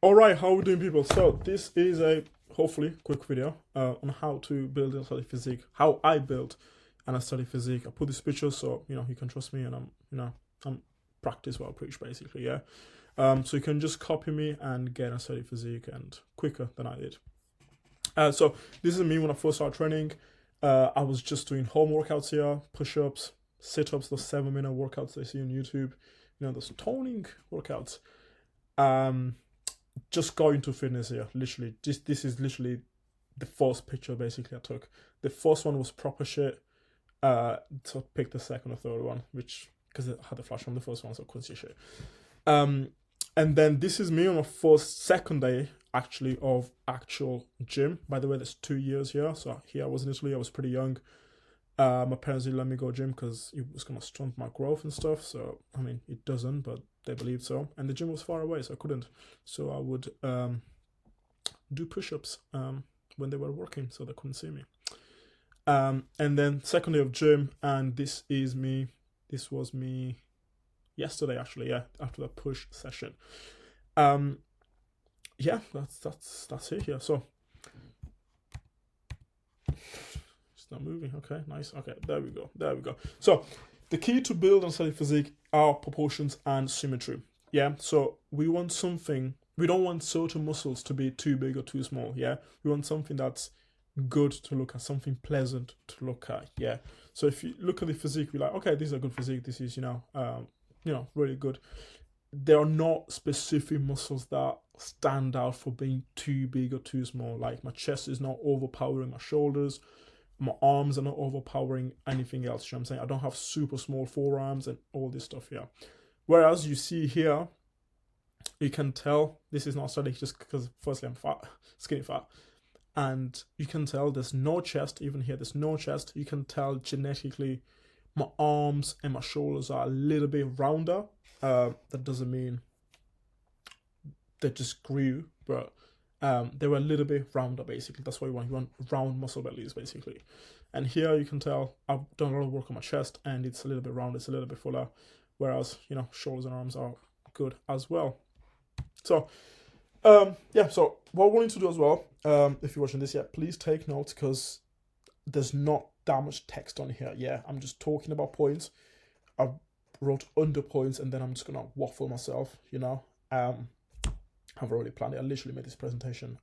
All right, how we doing, people? So this is a hopefully quick video on how to build a study physique, how I built and I study physique. I put this picture so you can trust me, and I'm practice what I preach, basically. Yeah. So you can just copy me and get a study physique and quicker than I did. So this is me when I first started training. I was just doing home workouts here, push-ups, sit-ups, those 7-minute workouts they see on YouTube, those toning workouts. Just going to fitness here, literally. This is literally the first picture basically I took. The first one was proper shit. So I picked the second or third one, which because it had the flash from the first one, so I couldn't see shit. And then this is me on my second day actually of actual gym. By the way, there's 2 years here. So here I was in Italy, I was pretty young. My parents didn't let me go gym because it was gonna stunt my growth and stuff. So I mean, it doesn't, but they believed so. And the gym was far away, so I couldn't. So I would do push-ups when they were working, so they couldn't see me. And then second day of gym, and this is me. This was me yesterday, actually. Yeah, after the push session. Yeah, that's it here. So. Not moving. Okay, nice. Okay, there we go. So the key to build and study physique are proportions and symmetry. Yeah, so we don't want certain muscles to be too big or too small. Yeah, we want something that's good to look at, something pleasant to look at. Yeah, so if you look at the physique, we're like, okay, this is a good physique, this is really good. There are not specific muscles that stand out for being too big or too small. Like my chest is not overpowering my shoulders, my arms are not overpowering anything else. You know what I'm saying? I don't have super small forearms and all this stuff here. Whereas you see here, you can tell this is not static just because firstly I'm fat, skinny fat. And you can tell there's no chest, even here there's no chest. You can tell genetically my arms and my shoulders are a little bit rounder. That doesn't mean they just grew, but they were a little bit rounder, basically. That's what you want. You want round muscle bellies, basically. And here you can tell I've done a lot of work on my chest, and it's a little bit round, it's a little bit fuller, whereas shoulders and arms are good as well. So yeah, so what we're going to do as well, if you're watching this yet, please take notes, because there's not that much text on here. Yeah, I'm just talking about points. I wrote under points, and then I'm just gonna waffle myself, I've already planned it. I literally made this presentation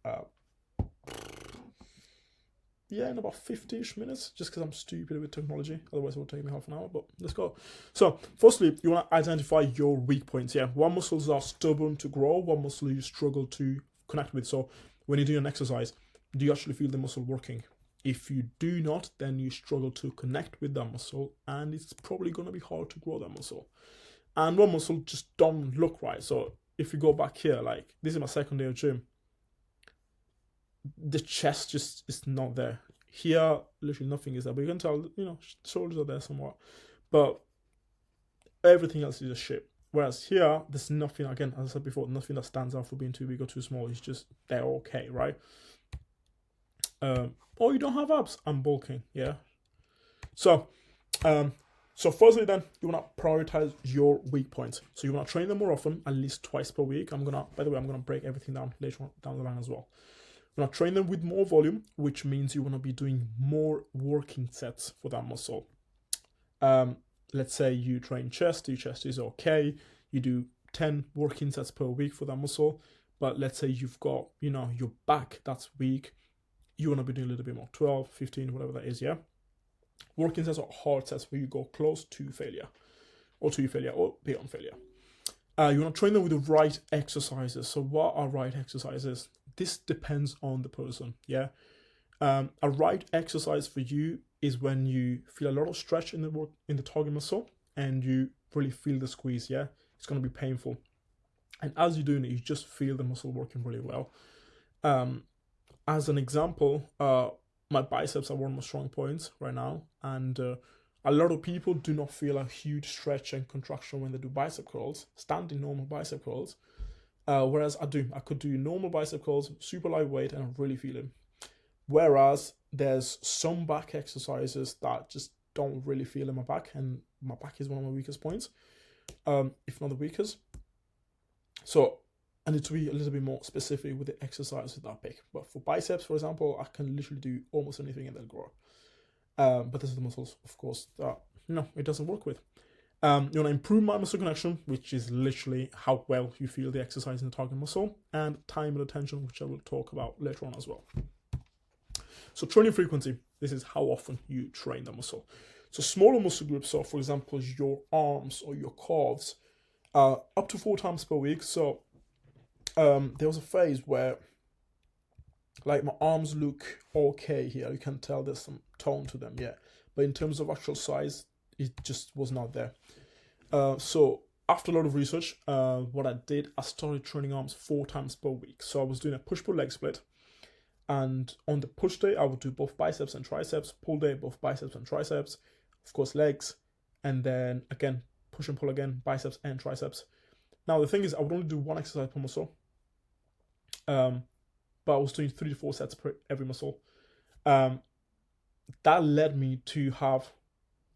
in about 50-ish minutes, just because I'm stupid with technology. Otherwise it would take me half an hour, but let's go. So firstly, you want to identify your weak points. Yeah, what muscles are stubborn to grow, what muscle you struggle to connect with. So when you do an exercise, do you actually feel the muscle working? If you do not, then you struggle to connect with that muscle, and it's probably going to be hard to grow that muscle. And one muscle just don't look right. So if you go back here, like this is my second day of gym, the chest just is not there. Here, literally nothing is there, but you can tell, shoulders are there somewhat, but everything else is just shit. Whereas here, there's nothing, again, as I said before, nothing that stands out for being too big or too small. It's just, they're okay, right? Or you don't have abs. I'm bulking, yeah? So firstly then, you want to prioritize your weak points. So you want to train them more often, at least twice per week. By the way, I'm going to break everything down later on down the line as well. You want to train them with more volume, which means you want to be doing more working sets for that muscle. Let's say you train chest, your chest is okay. You do 10 working sets per week for that muscle. But let's say you've got, your back that's weak. You want to be doing a little bit more, 12, 15, whatever that is, yeah? Working sets are hard sets where you go close to failure, or beyond failure. You want to train them with the right exercises. So what are right exercises? This depends on the person, yeah? A right exercise for you is when you feel a lot of stretch in the target muscle, and you really feel the squeeze, yeah? It's going to be painful. And as you're doing it, you just feel the muscle working really well. As an example, my biceps are one of my strong points right now, and a lot of people do not feel a huge stretch and contraction when they do bicep curls, standing normal bicep curls, whereas I do. I could do normal bicep curls, super lightweight, and I really feel it. Whereas there's some back exercises that just don't really feel in my back, and my back is one of my weakest points, if not the weakest. So I need to be a little bit more specific with the exercises that I pick. But for biceps, for example, I can literally do almost anything and they'll grow. But these are the muscles, of course, that it doesn't work with. You want to improve mind muscle connection, which is literally how well you feel the exercise in the target muscle, and time and attention, which I will talk about later on as well. So training frequency, this is how often you train the muscle. So smaller muscle groups, so for example, your arms or your calves, up to 4 times per week. So there was a phase where like my arms look okay here. You can tell there's some tone to them, yeah. But in terms of actual size, it just was not there. So after a lot of research, what I did, I started training arms 4 times per week. So I was doing a push-pull leg split. And on the push day, I would do both biceps and triceps. Pull day, both biceps and triceps. Of course, legs. And then again, push and pull again, biceps and triceps. Now, the thing is, I would only do 1 exercise per muscle. But I was doing 3 to 4 sets per every muscle. That led me to have,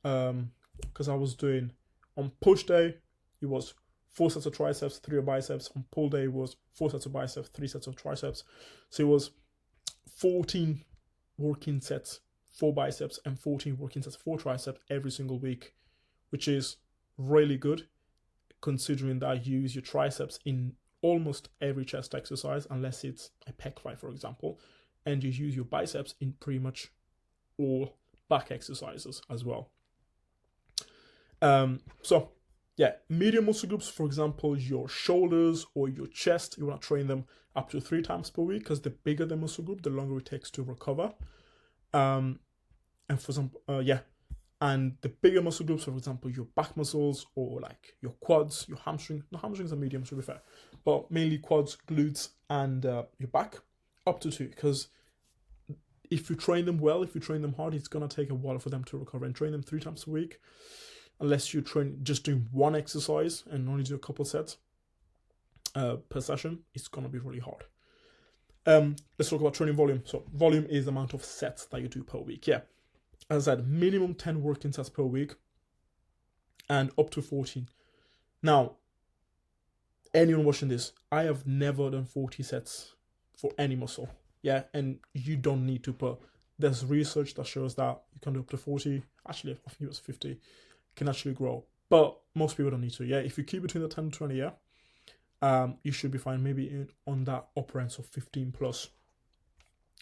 because I was doing, on push day, it was 4 sets of triceps, 3 of biceps. On pull day, it was 4 sets of biceps, 3 sets of triceps. So it was 14 working sets for biceps and 14 working sets for triceps every single week, which is really good considering that you use your triceps in almost every chest exercise, unless it's a pec fly, for example, and you use your biceps in pretty much all back exercises as well. So yeah, medium muscle groups, for example, your shoulders or your chest, you want to train them up to 3 times per week, because the bigger the muscle group, the longer it takes to recover. And for example, and the bigger muscle groups, for example, your back muscles or like your quads, your hamstring. No, hamstrings are medium, to be fair, but mainly quads, glutes, and your back, up to 2. Because if you train them well, if you train them hard, it's gonna take a while for them to recover. And train them 3 times a week, unless you train just doing 1 exercise and only do a couple sets per session, it's gonna be really hard. Let's talk about training volume. So volume is the amount of sets that you do per week. Yeah. As I said, minimum 10 working sets per week and up to 14. Now, anyone watching this, I have never done 40 sets for any muscle. Yeah, and you don't need to, but there's research that shows that you can do up to 40. Actually, I think it was 50. Can actually grow. But most people don't need to. Yeah, if you keep between the 10 and 20, yeah, you should be fine. Maybe on that upper end, so 15 plus.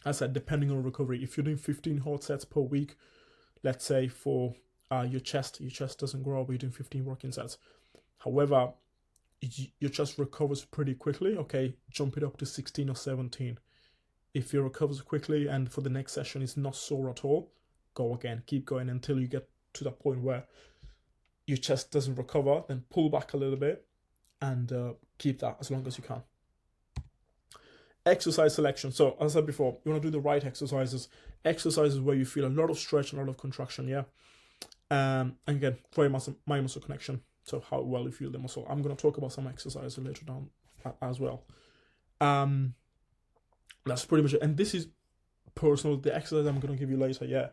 As I said, depending on recovery, if you're doing 15 hard sets per week, let's say for your chest doesn't grow, but you're doing 15 working sets. However, your chest recovers pretty quickly. Okay, jump it up to 16 or 17. If it recovers quickly and for the next session it's not sore at all, go again. Keep going until you get to that point where your chest doesn't recover. Then pull back a little bit and keep that as long as you can. Exercise selection. So as I said before, you want to do the right exercises where you feel a lot of stretch, a lot of contraction, yeah. And again, mind muscle connection. So how well you feel the muscle. I'm going to talk about some exercises later down as well. That's pretty much it. And this is personal. The exercise I'm going to give you later, yeah.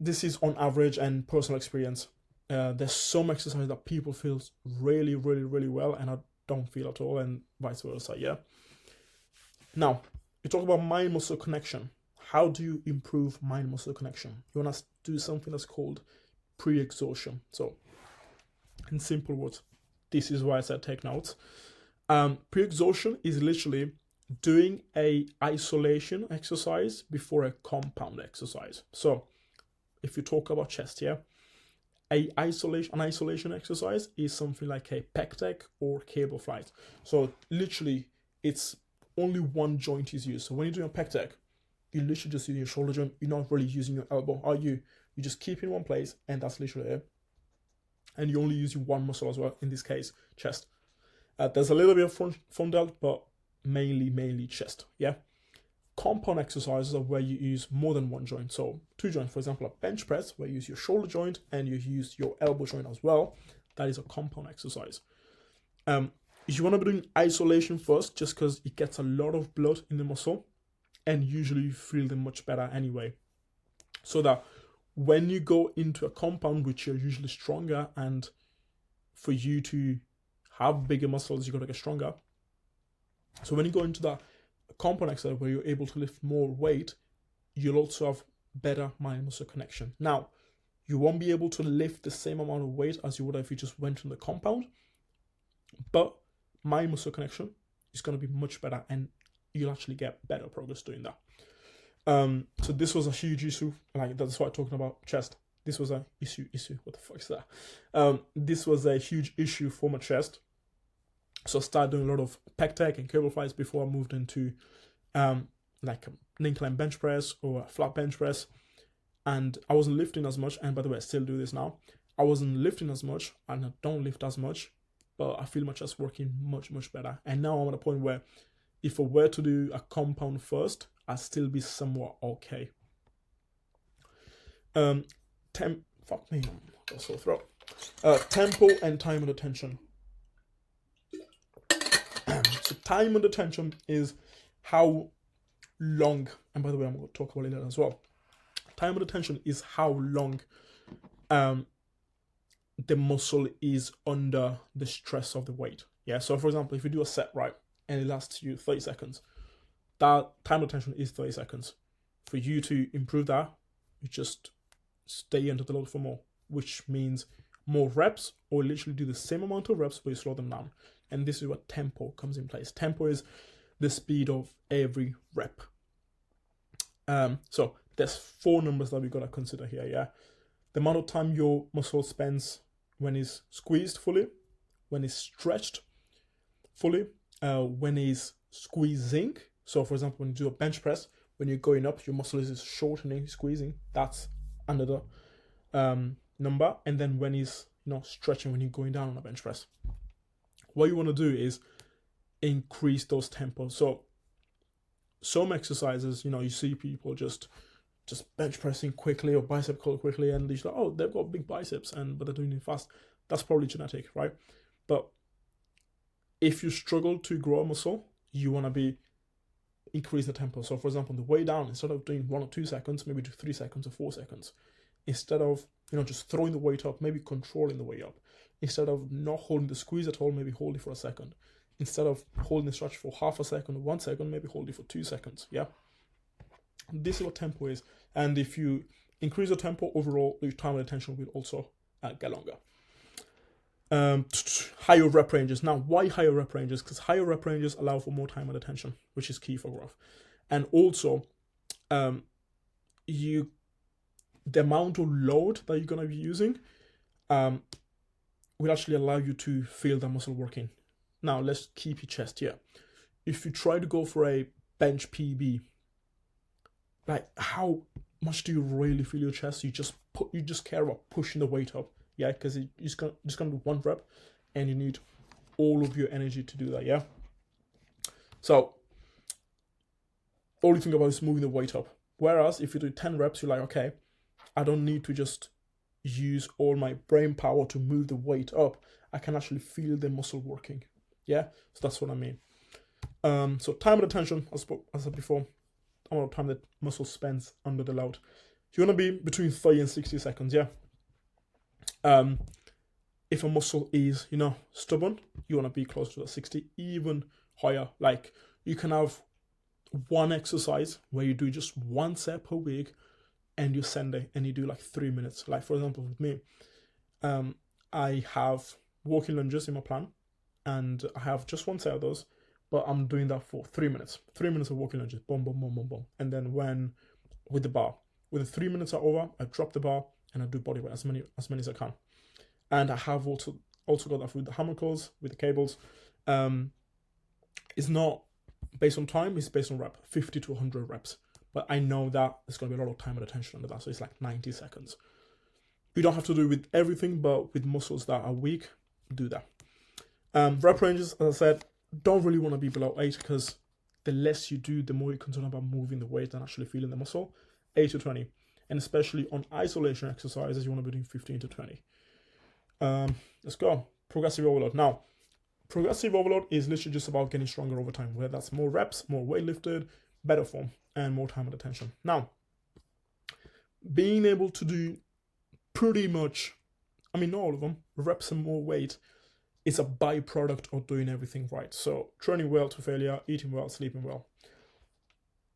This is on average and personal experience. There's some exercise that people feel really, really, really well, and I don't feel at all, and vice versa, yeah. Now, you talk about mind-muscle connection. How do you improve mind-muscle connection? You want to do something that's called pre-exhaustion. So, in simple words, this is why I said take notes. Pre-exhaustion is literally doing a isolation exercise before a compound exercise. So, if you talk about chest, yeah, an isolation exercise is something like a pec deck or cable flight. So, literally, it's only one joint is used. So when you're doing a pec deck, you literally just use your shoulder joint. You're not really using your elbow, are you? You just keep in one place, and that's literally it. And you only use one muscle as well, in this case, chest. There's a little bit of front delt, but mainly chest, yeah? Compound exercises are where you use more than one joint. So 2 joints, for example, a bench press, where you use your shoulder joint and you use your elbow joint as well. That is a compound exercise. You want to be doing isolation first, just because it gets a lot of blood in the muscle, and usually you feel them much better anyway. So that when you go into a compound, which you're usually stronger, and for you to have bigger muscles, you got to get stronger, So when you go into that compound exercise where you're able to lift more weight, you'll also have better mind muscle connection. Now, you won't be able to lift the same amount of weight as you would if you just went from the compound, but mind muscle connection is going to be much better, and you'll actually get better progress doing that. So this was a huge issue. Like, that's why I'm talking about chest. This was a issue. What the fuck is that? This was a huge issue for my chest. So I started doing a lot of pec tech and cable flies before I moved into like an incline bench press or a flat bench press. And I wasn't lifting as much. And by the way, I still do this now. I wasn't lifting as much, and I don't lift as much, but I feel my chest working much, much better. And now I'm at a point where if I were to do a compound first, I'd still be somewhat okay. Fuck me, I got a sore throat. Tempo and time under tension. So time under tension is how long, and by the way, I'm going to talk about it later as well. Time under tension is how long the muscle is under the stress of the weight. Yeah, so for example, if you do a set right and it lasts you 30 seconds, that time under tension is 30 seconds. For you to improve that, you just stay under the load for more, which means more reps, or literally do the same amount of reps but you slow them down. And this is what tempo comes in place. Tempo is the speed of every rep. So there's 4 numbers that we got to consider here. Yeah, the amount of time your muscle spends when it's squeezed fully, when it's stretched fully, when it's squeezing. So for example, when you do a bench press, when you're going up, your muscle is shortening, squeezing. That's another number. And then when it's stretching, when you're going down on a bench press. What you want to do is increase those tempos. So some exercises, you see people just bench pressing quickly or bicep curl quickly, and they're like, oh, they've got big biceps, but they're doing it fast. That's probably genetic, right? But if you struggle to grow a muscle, you want to be increase the tempo. So for example, on the way down, instead of doing 1 or 2 seconds, maybe do 3 seconds or 4 seconds. Instead of just throwing the weight up, maybe controlling the weight up. Instead of not holding the squeeze at all, maybe hold it for a second. Instead of holding the stretch for half a second or 1 second, maybe hold it for 2 seconds. Yeah, this is what tempo is. And if you increase the tempo overall, your time and attention will also get longer. Higher rep ranges. Now, why higher rep ranges? Because higher rep ranges allow for more time and attention, which is key for growth. And also, the amount of load that you're going to be using will actually allow you to feel the muscle working. Now, let's keep your chest here. If you try to go for a bench PB, like, how much do you really feel your chest? You just care about pushing the weight up. Yeah, because you're just gonna do 1 rep, and you need all of your energy to do that. Yeah. So all you think about is moving the weight up. Whereas if you do 10 reps, you're like, okay, I don't need to just use all my brain power to move the weight up. I can actually feel the muscle working. Yeah. So that's what I mean. So time and attention, as I said before, amount of time that muscle spends under the load. You want to be between 30 and 60 seconds. Yeah. If a muscle is, stubborn, you want to be close to the 60, even higher. Like, you can have one exercise where you do just 1 set per week, and you send it, and you do like 3 minutes. Like, for example, with me, I have walking lunges in my plan, and I have just 1 set of those, but I'm doing that for 3 minutes. 3 minutes of walking lunges, boom, boom, boom, boom, boom. And then with the bar, when the 3 minutes are over, I drop the bar and I do body weight as many as I can. And I have also got that with the hammer curls, with the cables. It's not based on time, it's based on rep, 50 to 100 reps. But I know that there's going to be a lot of time and attention under that, so it's like 90 seconds. You don't have to do it with everything, but with muscles that are weak, do that. Rep ranges, as I said, don't really want to be below 8, because the less you do, the more you're concerned about moving the weight and actually feeling the muscle. 8 to 20. And especially on isolation exercises, you want to be doing 15 to 20. Let's go. Progressive overload. Now, progressive overload is literally just about getting stronger over time, where that's more reps, more weight lifted, better form, and more time and attention. Now, being able to do pretty much, not all of them, reps and more weight it's a byproduct of doing everything right. So training well to failure, eating well, sleeping well.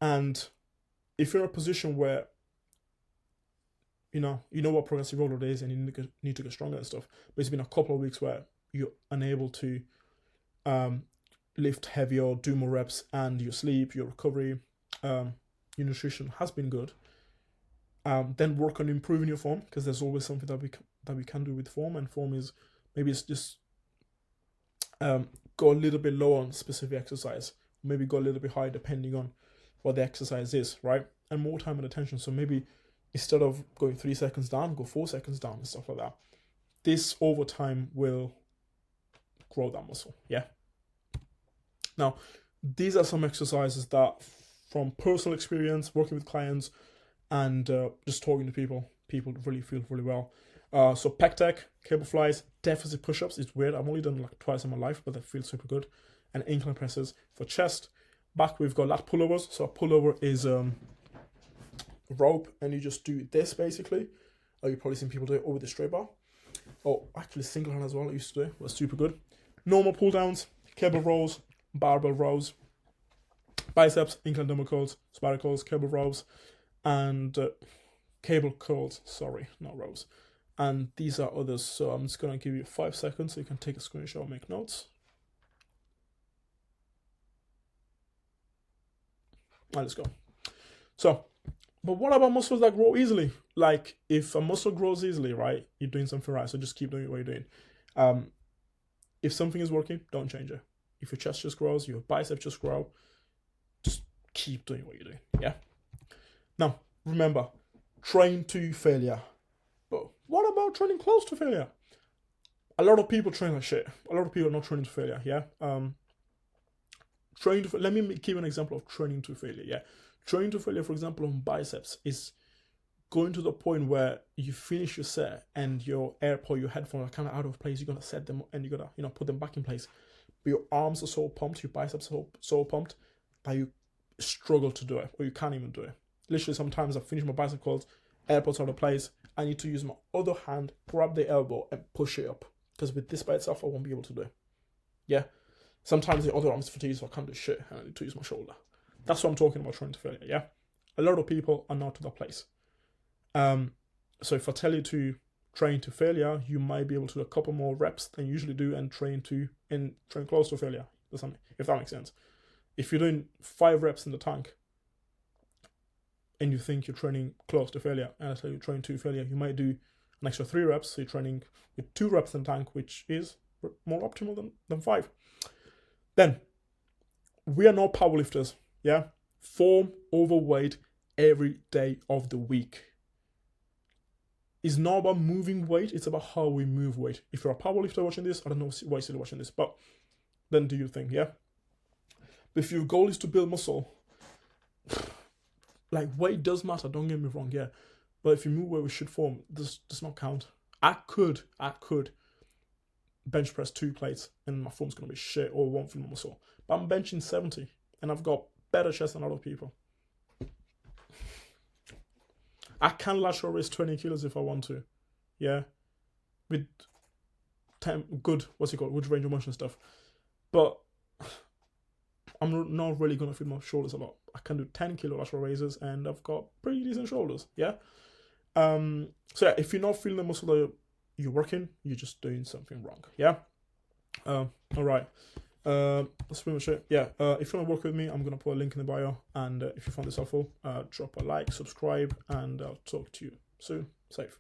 And if you're in a position where you know what progressive overload is, and you need to get stronger and stuff, but it's been a couple of weeks where you're unable to lift heavier, do more reps, and your sleep, your recovery, your nutrition has been good. Then work on improving your form, because there's always something that we can do with form, and form is maybe it's just go a little bit low on specific exercise, maybe go a little bit high depending on what the exercise is, right? And more time and attention. So maybe instead of going 3 seconds down, go 4 seconds down and stuff like that. This over time will grow that muscle, yeah? Now, these are some exercises that, from personal experience, working with clients, and just talking to people really feel really well. So pec tech, cable flies, deficit push-ups. It's weird. I've only done like twice in my life, but they feel super good. And incline presses for chest. Back, we've got lat pullovers. So a pullover is rope, and you just do this basically. You've probably seen people do it over the straight bar. Oh, actually single hand as well. I used to do it. Was super good. Normal pull downs, cable rows, barbell rows, biceps, incline dumbbell curls, spider curls, cable rows, and cable curls. Sorry, not rows. And these are others. So I'm just gonna give you 5 seconds so you can take a screenshot and make notes. Right, let's go. So, but what about muscles that grow easily? Like, if a muscle grows easily, right, you're doing something right. So just keep doing what you're doing. If something is working, don't change it. If your chest just grows, your biceps just grow, just keep doing what you're doing. Yeah. Now, remember, train to failure. But what about training close to failure? A lot of people train like shit. A lot of people are not training to failure. Yeah. Let me give an example of training to failure. Yeah. Training to failure, for example, on biceps is going to the point where you finish your set and your AirPod, your headphones are kind of out of place. You're going to set them and you're going to, put them back in place. But your arms are so pumped, your biceps are so pumped that you struggle to do it, or you can't even do it. Literally, sometimes I finish my bicep curls, AirPods out of place. I need to use my other hand, grab the elbow and push it up. Because with this by itself, I won't be able to do it. Yeah. Sometimes the other arm's fatigued, so I can't do shit, and I need to use my shoulder. That's what I'm talking about training to failure, yeah? A lot of people are not to that place. So if I tell you to train to failure, you might be able to do a couple more reps than you usually do and train close to failure, if that makes sense. If you're doing 5 reps in the tank and you think you're training close to failure, and I tell you train to failure, you might do an extra 3 reps, so you're training with 2 reps in the tank, which is more optimal than 5. Then, we are not powerlifters, yeah? Form overweight every day of the week. It's not about moving weight, it's about how we move weight. If you're a powerlifter watching this, I don't know why you're still watching this, but then do your thing, yeah? But if your goal is to build muscle, like, weight does matter, don't get me wrong, yeah? But if you move weight with shit form, this does not count. I could bench press 2 plates and my form's going to be shit, or won't feel my muscle. But I'm benching 70 and I've got better chest than other people. I can lateral raise 20 kilos if I want to. Yeah. With good range of motion stuff. But I'm not really going to feel my shoulders a lot. I can do 10 kilo lateral raises and I've got pretty decent shoulders. Yeah. So yeah, if you're not feeling the muscle that you're working, you're just doing something wrong. Yeah. All right. That's pretty much it. Yeah. If you want to work with me, I'm gonna put a link in the bio. And if you found this helpful, drop a like, subscribe, and I'll talk to you soon. Safe.